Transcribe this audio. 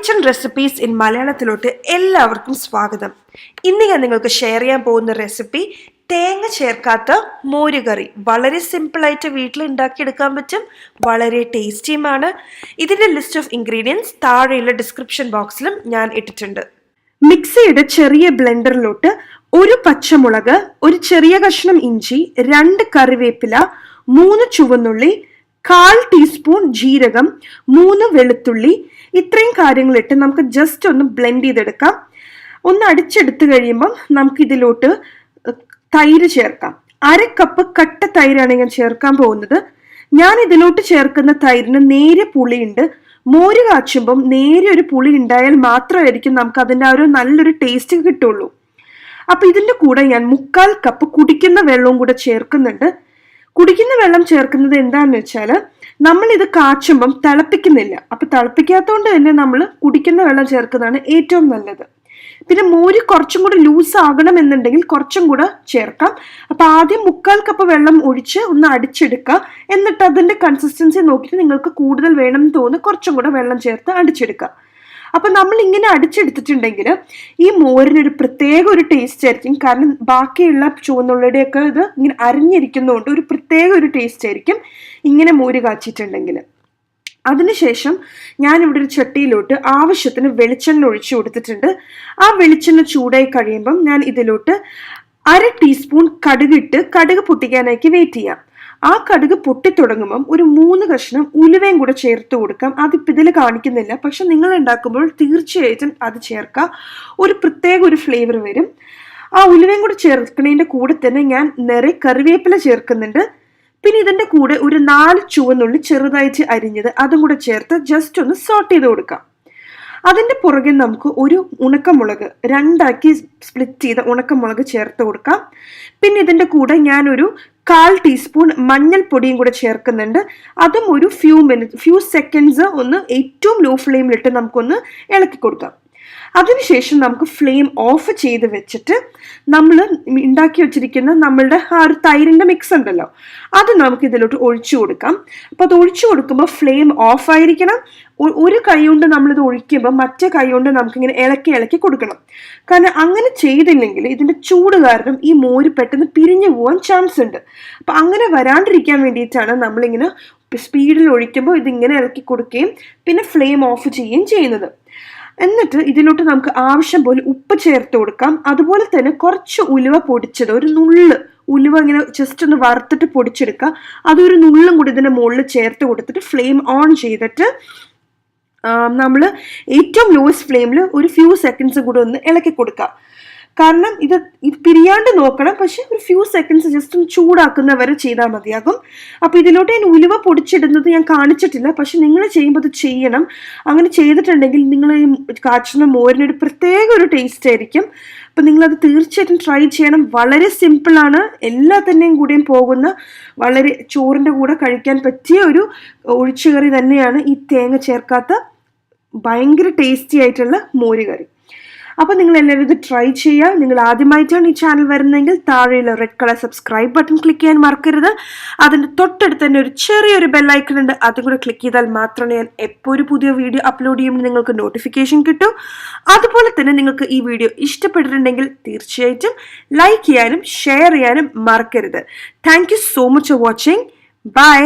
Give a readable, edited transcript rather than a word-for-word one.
Kitchen recipes in മലയാളത്തിലോട്ട് എല്ലാവർക്കും സ്വാഗതം. ഇന്ന് ഞാൻ നിങ്ങൾക്ക് ഷെയർ ചെയ്യാൻ പോകുന്ന റെസിപ്പി തേങ്ങ ചേർക്കാത്ത മോരുകറി. വളരെ സിമ്പിളായിട്ട് വീട്ടിൽ ഉണ്ടാക്കിയെടുക്കാൻ പറ്റും, വളരെ ടേസ്റ്റിയുമാണ്. ഇതിൻ്റെ ലിസ്റ്റ് ഓഫ് ഇൻഗ്രീഡിയൻസ് താഴെയുള്ള ഡിസ്ക്രിപ്ഷൻ ബോക്സിലും ഞാൻ ഇട്ടിട്ടുണ്ട്. മിക്സിയുടെ ചെറിയ ബ്ലെൻഡറിലോട്ട് ഒരു പച്ചമുളക്, ഒരു ചെറിയ കഷ്ണം ഇഞ്ചി, 2 കറിവേപ്പില, 3 ചുവന്നുള്ളി, 1/4 ടീസ്പൂൺ ജീരകം, 3 വെളുത്തുള്ളി, ഇത്രയും കാര്യങ്ങളിട്ട് നമുക്ക് ജസ്റ്റ് ഒന്ന് ബ്ലെൻഡ് ചെയ്തെടുക്കാം. ഒന്ന് അടിച്ചെടുത്ത് കഴിയുമ്പം നമുക്ക് ഇതിലോട്ട് തൈര് ചേർക്കാം. 1/2 കപ്പ് കട്ട തൈരാണ് ഞാൻ ചേർക്കാൻ പോകുന്നത്. ഞാൻ ഇതിലോട്ട് ചേർക്കുന്ന തൈരിന് നേരിയ പുളിയുണ്ട്. മോര് കാച്ചുമ്പം നേരിയ ഒരു പുളി ഉണ്ടായാൽ മാത്രമായിരിക്കും നമുക്ക് അതിൻ്റെ ആ ഒരു നല്ലൊരു ടേസ്റ്റ് കിട്ടുള്ളൂ. അപ്പൊ ഇതിന്റെ കൂടെ ഞാൻ 1/4 കപ്പ് കുടിക്കുന്ന വെള്ളവും കൂടെ ചേർക്കുന്നുണ്ട്. കുടിക്കുന്ന വെള്ളം ചേർക്കുന്നത് എന്താന്ന് വെച്ചാൽ നമ്മൾ ഇത് കാച്ചുമ്പം തിളപ്പിക്കുന്നില്ല. അപ്പൊ തിളപ്പിക്കാത്തതുകൊണ്ട് തന്നെ നമ്മൾ കുടിക്കുന്ന വെള്ളം ചേർക്കുന്നതാണ് ഏറ്റവും നല്ലത്. പിന്നെ മോര് കുറച്ചും കൂടി ലൂസ് ആകണം എന്നുണ്ടെങ്കിൽ കുറച്ചും കൂടെ ചേർക്കാം. അപ്പൊ ആദ്യം 1/4 കപ്പ് വെള്ളം ഒഴിച്ച് ഒന്ന് അടിച്ചെടുക്കുക. എന്നിട്ട് അതിന്റെ കൺസിസ്റ്റൻസി നോക്കിയിട്ട് നിങ്ങൾക്ക് കൂടുതൽ വേണം എന്ന് തോന്നുന്നു കുറച്ചും കൂടെ വെള്ളം ചേർത്ത് അടിച്ചെടുക്കുക. അപ്പൊ നമ്മൾ ഇങ്ങനെ അടിച്ചെടുത്തിട്ടുണ്ടെങ്കിൽ ഈ മോരിനൊരു പ്രത്യേക ഒരു ടേസ്റ്റ് ആയിരിക്കും. കാരണം ബാക്കിയുള്ള ചുവന്നുള്ളിയുടെയൊക്കെ ഇത് ഇങ്ങനെ അരിഞ്ഞിരിക്കുന്നതുകൊണ്ട് ഒരു പ്രത്യേക ഒരു ടേസ്റ്റ് ആയിരിക്കും ഇങ്ങനെ മോര് കാച്ചിട്ടുണ്ടെങ്കിൽ. അതിനുശേഷം ഞാനിവിടെ ഒരു ചട്ടിയിലോട്ട് ആവശ്യത്തിന് വെളിച്ചെണ്ണ ഒഴിച്ചു കൊടുത്തിട്ടുണ്ട്. ആ വെളിച്ചെണ്ണ ചൂടായി കഴിയുമ്പം ഞാൻ ഇതിലോട്ട് 1/2 ടീസ്പൂൺ കടുകിട്ട് കടുക് പൊട്ടിക്കാനായിട്ട് വെയിറ്റ് ചെയ്യാം. ആ കടുക് പൊട്ടിത്തുടങ്ങുമ്പം ഒരു 3 കഷ്ണം ഉലുവയും കൂടെ ചേർത്ത് കൊടുക്കാം. അതിപ്പോൾ ഇതിൽ കാണിക്കുന്നില്ല, പക്ഷെ നിങ്ങൾ ഉണ്ടാക്കുമ്പോൾ തീർച്ചയായിട്ടും അത് ചേർക്കാം. ഒരു പ്രത്യേക ഒരു ഫ്ലേവർ വരും. ആ ഉലുവയും കൂടെ ചേർക്കുന്നതിൻ്റെ കൂടെ തന്നെ ഞാൻ നിറയെ കറിവേപ്പില ചേർക്കുന്നുണ്ട്. പിന്നെ ഇതിൻ്റെ കൂടെ ഒരു 4 ചുവന്നുള്ളി ചെറുതായിട്ട് അരിഞ്ഞത് അതും കൂടെ ചേർത്ത് ജസ്റ്റ് ഒന്ന് സോട്ട് ചെയ്ത് കൊടുക്കാം. അതിൻ്റെ പുറകെ നമുക്ക് ഒരു ഉണക്കമുളക് 2ആക്കി സ്പ്ലിറ്റ് ചെയ്ത ഉണക്കമുളക് ചേർത്ത് കൊടുക്കാം. പിന്നെ ഇതിൻ്റെ കൂടെ ഞാനൊരു 1/4 ടീസ്പൂൺ മഞ്ഞൾപ്പൊടിയും കൂടെ ചേർക്കുന്നുണ്ട്. അതും ഒരു ഫ്യൂ സെക്കൻഡ്സ് ഒന്ന് ഏറ്റവും ലോ ഫ്ലെയിമിലിട്ട് നമുക്കൊന്ന് ഇളക്കി കൊടുക്കാം. അതിനുശേഷം നമുക്ക് ഫ്ലെയിം ഓഫ് ചെയ്ത് വെച്ചിട്ട് നമ്മൾ ഉണ്ടാക്കി വെച്ചിരിക്കുന്ന നമ്മളുടെ ആ ഒരു തൈരിൻ്റെ മിക്സ് ഉണ്ടല്ലോ അത് നമുക്ക് ഇതിലോട്ട് ഒഴിച്ചു കൊടുക്കാം. അപ്പം അത് ഒഴിച്ചു കൊടുക്കുമ്പോൾ ഫ്ലെയിം ഓഫ് ആയിരിക്കണം. ഒരു കൈ കൊണ്ട് നമ്മളിത് ഒഴിക്കുമ്പോൾ മറ്റേ കൈ കൊണ്ട് നമുക്കിങ്ങനെ ഇളക്കി കൊടുക്കണം. കാരണം അങ്ങനെ ചെയ്തില്ലെങ്കിൽ ഇതിൻ്റെ ചൂട് കാരണം ഈ മോര് പെട്ടെന്ന് പിരിഞ്ഞു പോകാൻ ചാൻസ് ഉണ്ട്. അപ്പം അങ്ങനെ വരാണ്ടിരിക്കാൻ വേണ്ടിയിട്ടാണ് നമ്മളിങ്ങനെ സ്പീഡിൽ ഒഴിക്കുമ്പോൾ ഇതിങ്ങനെ ഇളക്കി കൊടുക്കുകയും പിന്നെ ഫ്ലെയിം ഓഫ് ചെയ്യുകയും ചെയ്യുന്നത്. എന്നിട്ട് ഇതിലോട്ട് നമുക്ക് ആവശ്യം പോലെ ഉപ്പ് ചേർത്ത് കൊടുക്കാം. അതുപോലെ തന്നെ കുറച്ച് ഉലുവ പൊടിച്ചത്, ഒരു നുള്ള് ഉലുവ ഇങ്ങനെ ജസ്റ്റ് ഒന്ന് വറുത്തിട്ട് പൊടിച്ചെടുക്കുക. അതൊരു നുള്ളും കൂടി ഇതിൻ്റെ മുകളിൽ ചേർത്ത് കൊടുത്തിട്ട് ഫ്ലെയിം ഓൺ ചെയ്തിട്ട് നമ്മൾ ഏറ്റവും ലോവസ്റ്റ് ഫ്ലെയിമിൽ ഒരു ഫ്യൂ സെക്കൻഡ്സ് കൂടെ ഒന്ന് ഇളക്കി കൊടുക്കുക. കാരണം ഇത് പിരിയാണ്ട് നോക്കണം, പക്ഷെ ഒരു ഫ്യൂ സെക്കൻഡ്സ് ജസ്റ്റ് ഒന്ന് ചൂടാക്കുന്ന വരെ ചെയ്താൽ മതിയാകും. അപ്പോൾ ഇതിലോട്ട് ഞാൻ ഉലുവ പൊടിച്ചിടുന്നത് ഞാൻ കാണിച്ചിട്ടില്ല, പക്ഷെ നിങ്ങൾ ചെയ്യുമ്പോൾ അത് ചെയ്യണം. അങ്ങനെ ചെയ്തിട്ടുണ്ടെങ്കിൽ നിങ്ങൾ ഈ കാച്ചുന്ന മോരിനൊരു പ്രത്യേക ഒരു ടേസ്റ്റ് ആയിരിക്കും. അപ്പം നിങ്ങളത് തീർച്ചയായിട്ടും ട്രൈ ചെയ്യണം. വളരെ സിമ്പിളാണ്, എല്ലാത്തിൻ്റെയും കൂടെയും പോകുന്ന വളരെ ചോറിൻ്റെ കൂടെ കഴിക്കാൻ പറ്റിയ ഒരു ഒഴിച്ചുകറി തന്നെയാണ് ഈ തേങ്ങ ചേർക്കാത്ത ഭയങ്കര ടേസ്റ്റി ആയിട്ടുള്ള മോരുകറി. അപ്പോൾ നിങ്ങൾ എല്ലാവരും ഇത് ട്രൈ ചെയ്യുക. നിങ്ങൾ ആദ്യമായിട്ടാണ് ഈ ചാനൽ വരുന്നതെങ്കിൽ താഴെയുള്ള red colour subscribe button click ചെയ്യാൻ മറക്കരുത്. അതിൻ്റെ തൊട്ടടുത്ത് തന്നെ ഒരു ചെറിയൊരു ബെല്ലൈക്കൺ ഉണ്ട്, അതും കൂടെ ക്ലിക്ക് ചെയ്താൽ മാത്രമേ ഞാൻ എപ്പോൾ ഒരു പുതിയ വീഡിയോ അപ്ലോഡ് ചെയ്യുമ്പോൾ നിങ്ങൾക്ക് നോട്ടിഫിക്കേഷൻ കിട്ടും. അതുപോലെ തന്നെ നിങ്ങൾക്ക് ഈ വീഡിയോ ഇഷ്ടപ്പെട്ടിട്ടുണ്ടെങ്കിൽ തീർച്ചയായിട്ടും ലൈക്ക് ചെയ്യാനും ഷെയർ ചെയ്യാനും മറക്കരുത്. Thank you so much for watching. By.